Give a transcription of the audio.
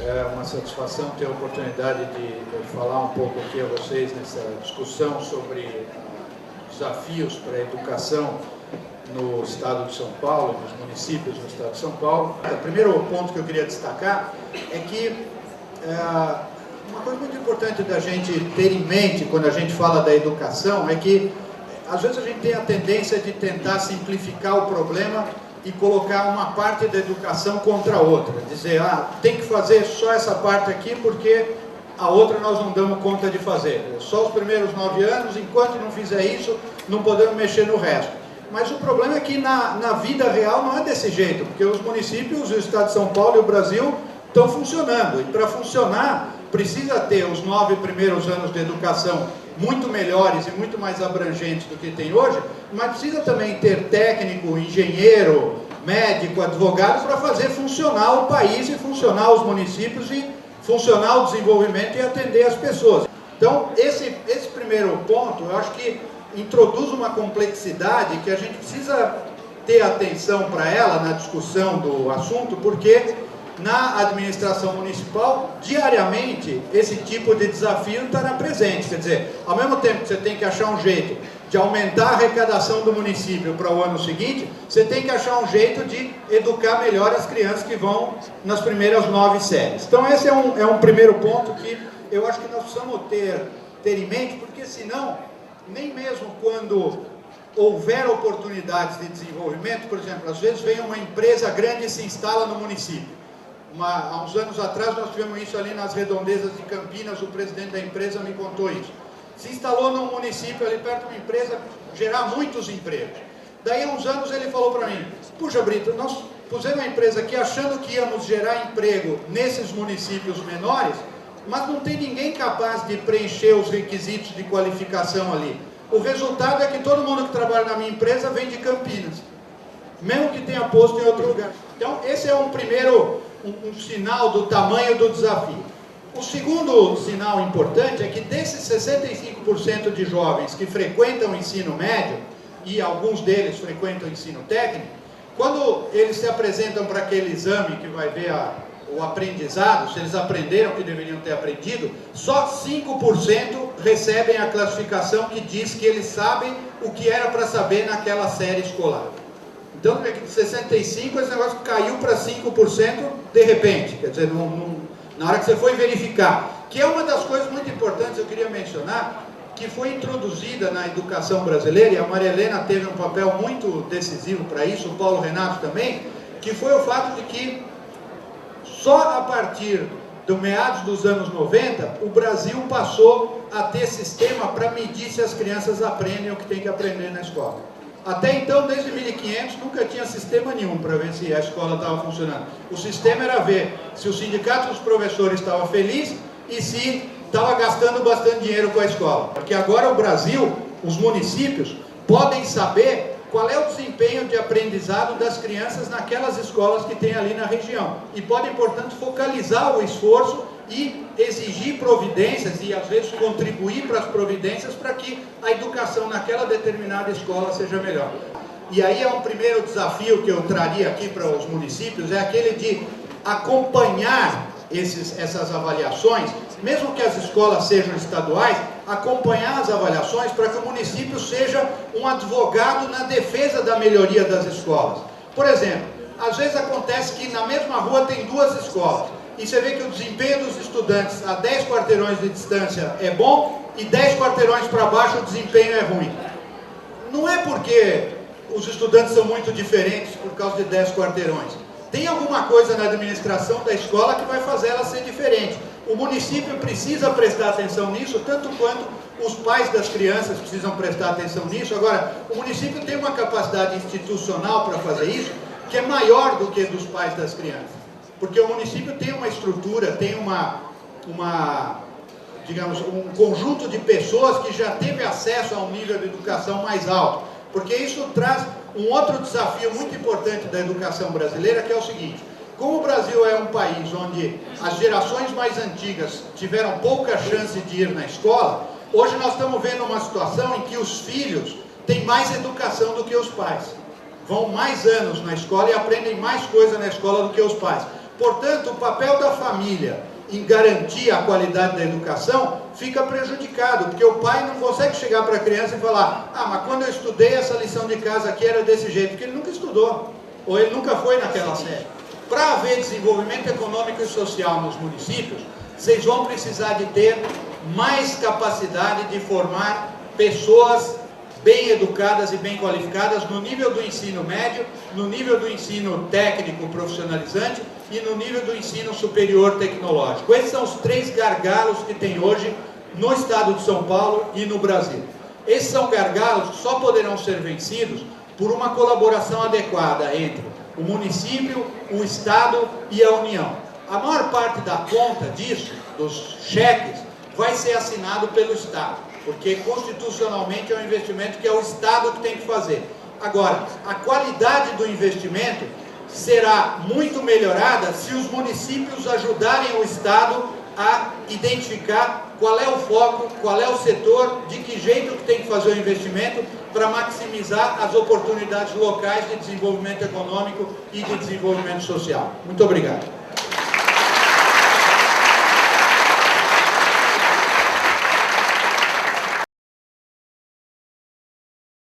É uma satisfação ter a oportunidade de falar um pouco aqui a vocês nessa discussão sobre desafios para a educação no estado de São Paulo, nos municípios do estado de São Paulo. O primeiro ponto que eu queria destacar é que uma coisa muito importante da gente ter em mente quando a gente fala da educação é que às vezes a gente tem a tendência de tentar simplificar o problema e colocar uma parte da educação contra a outra. Dizer, tem que fazer só essa parte aqui porque a outra nós não damos conta de fazer. Só os primeiros 9 anos, enquanto não fizer isso, não podemos mexer no resto. Mas o problema é que na vida real não é desse jeito, porque os municípios, o estado de São Paulo e o Brasil estão funcionando. E para funcionar, precisa ter os 9 primeiros anos de educação muito melhores e muito mais abrangentes do que tem hoje, mas precisa também ter técnico, engenheiro, médico, advogado para fazer funcionar o país e funcionar os municípios e funcionar o desenvolvimento e atender as pessoas. Então, esse primeiro ponto, eu acho que introduz uma complexidade que a gente precisa ter atenção para ela na discussão do assunto, porque na administração municipal, diariamente, esse tipo de desafio estará presente. Quer dizer, ao mesmo tempo que você tem que achar um jeito de aumentar a arrecadação do município para o ano seguinte, você tem que achar um jeito de educar melhor as crianças que vão nas primeiras 9 séries. Então esse é um primeiro ponto que eu acho que nós precisamos ter em mente, porque senão, nem mesmo quando houver oportunidades de desenvolvimento, por exemplo, às vezes vem uma empresa grande e se instala no município. Há uns anos atrás nós tivemos isso ali nas redondezas de Campinas, o presidente da empresa me contou isso. Se instalou num município ali perto de uma empresa, gerar muitos empregos. Daí há uns anos ele falou para mim, puxa Brito, nós pusemos a empresa aqui achando que íamos gerar emprego nesses municípios menores, mas não tem ninguém capaz de preencher os requisitos de qualificação ali. O resultado é que todo mundo que trabalha na minha empresa vem de Campinas, mesmo que tenha posto em outro lugar. Então esse é um primeiro um sinal do tamanho do desafio. O segundo sinal importante é que desses 65% de jovens que frequentam o ensino médio, e alguns deles frequentam o ensino técnico, quando eles se apresentam para aquele exame que vai ver o aprendizado, se eles aprenderam o que deveriam ter aprendido, só 5% recebem a classificação que diz que eles sabem o que era para saber naquela série escolar. Então, de 65%, esse negócio caiu para 5% de repente. Quer dizer, na hora que você foi verificar. Que é uma das coisas muito importantes, eu queria mencionar, que foi introduzida na educação brasileira, e a Maria Helena teve um papel muito decisivo para isso, o Paulo Renato também, que foi o fato de que só a partir do meados dos anos 90, o Brasil passou a ter sistema para medir se as crianças aprendem o que tem que aprender na escola. Até então, desde 1500, nunca tinha sistema nenhum para ver se a escola estava funcionando. O sistema era ver se o sindicato dos professores estava feliz e se estava gastando bastante dinheiro com a escola. Porque agora o Brasil, os municípios, podem saber qual é o desempenho de aprendizado das crianças naquelas escolas que tem ali na região. E podem, portanto, focalizar o esforço e exigir providências e, às vezes, contribuir para as providências para que a educação naquela determinada escola seja melhor. E aí é um primeiro desafio que eu traria aqui para os municípios, é aquele de acompanhar essas avaliações, mesmo que as escolas sejam estaduais, acompanhar as avaliações para que o município seja um advogado na defesa da melhoria das escolas. Por exemplo, às vezes acontece que na mesma rua tem 2 escolas, e você vê que o desempenho dos estudantes a 10 quarteirões de distância é bom, e 10 quarteirões para baixo o desempenho é ruim. Não é porque os estudantes são muito diferentes por causa de 10 quarteirões. Tem alguma coisa na administração da escola que vai fazer ela ser diferente. O município precisa prestar atenção nisso, tanto quanto os pais das crianças precisam prestar atenção nisso. Agora, o município tem uma capacidade institucional para fazer isso, que é maior do que dos pais das crianças. Porque o município tem uma estrutura, tem digamos, um conjunto de pessoas que já teve acesso a um nível de educação mais alto. Porque isso traz um outro desafio muito importante da educação brasileira, que é o seguinte: como o Brasil é um país onde as gerações mais antigas tiveram pouca chance de ir na escola, hoje nós estamos vendo uma situação em que os filhos têm mais educação do que os pais. Vão mais anos na escola e aprendem mais coisa na escola do que os pais. Portanto, o papel da família em garantir a qualidade da educação fica prejudicado, porque o pai não consegue chegar para a criança e falar: ah, mas quando eu estudei essa lição de casa aqui era desse jeito, porque ele nunca estudou, ou ele nunca foi naquela série. Para haver desenvolvimento econômico e social nos municípios, vocês vão precisar de ter mais capacidade de formar pessoas bem educadas e bem qualificadas no nível do ensino médio, no nível do ensino técnico profissionalizante e no nível do ensino superior tecnológico. Esses são os 3 gargalos que tem hoje no estado de São Paulo e no Brasil. Esses são gargalos que só poderão ser vencidos por uma colaboração adequada entre o município, o estado e a União. A maior parte da conta disso, dos cheques, vai ser assinado pelo estado, porque constitucionalmente é um investimento que é o estado que tem que fazer. Agora, a qualidade do investimento será muito melhorada se os municípios ajudarem o estado a identificar qual é o foco, qual é o setor, de que jeito que tem que fazer o investimento para maximizar as oportunidades locais de desenvolvimento econômico e de desenvolvimento social. Muito obrigado.